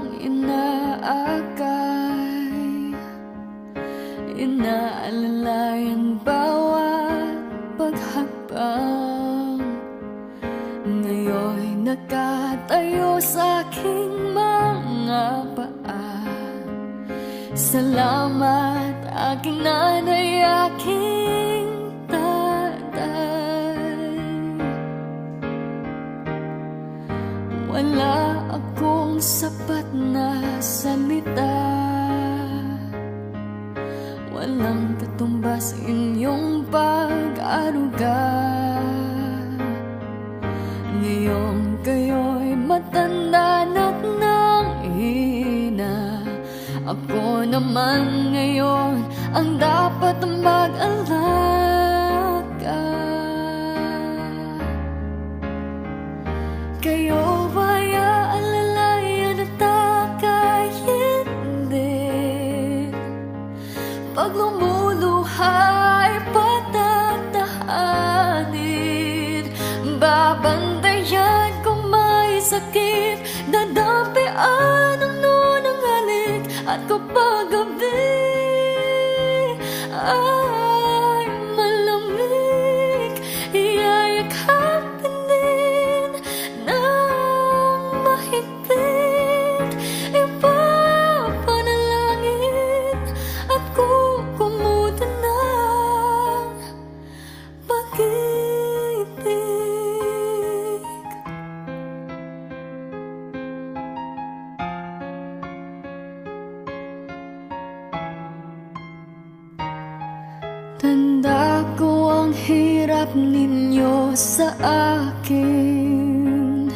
kong inaakay, inaalalayan bawat paghakbang. Ngayon'y nakatayo sa aking mga paa. Salamat aking nanay, aking tatay. Wala akong sapat na salita, walang katumbas inyong pag-aruga. Ngayong kayo'y matanda na't nanghina, ako naman ngayon ang dapat mag-alaga. Kayo ba'y aalalayan at aka'y hindi? Pag lumuluhay patatahanin, babantayan kung may sakit, dadampian ang nunang halik. At kapag gabi ay malamig, iyayakapin din ng mahigpit. Ipapanalangin at kukumutan ng pag-ibig. Tanda ko ang hirap ninyo sa akin,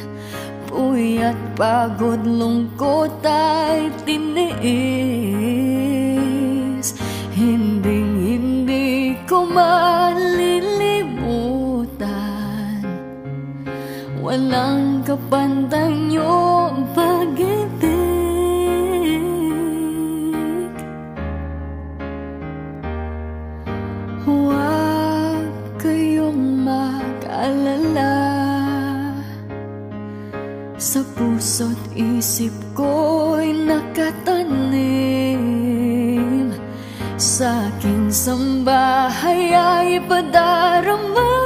puyat, pagod, lungkot ay tiniis. Hindi ko malilimutan, walang kapantay niyong pag-ibig. Huwag kayong mag-alala, sa puso't isip ko'y nakatanim. Sa aking sambahay ay padarama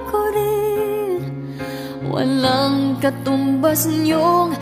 ko rin, walang katumbas niyong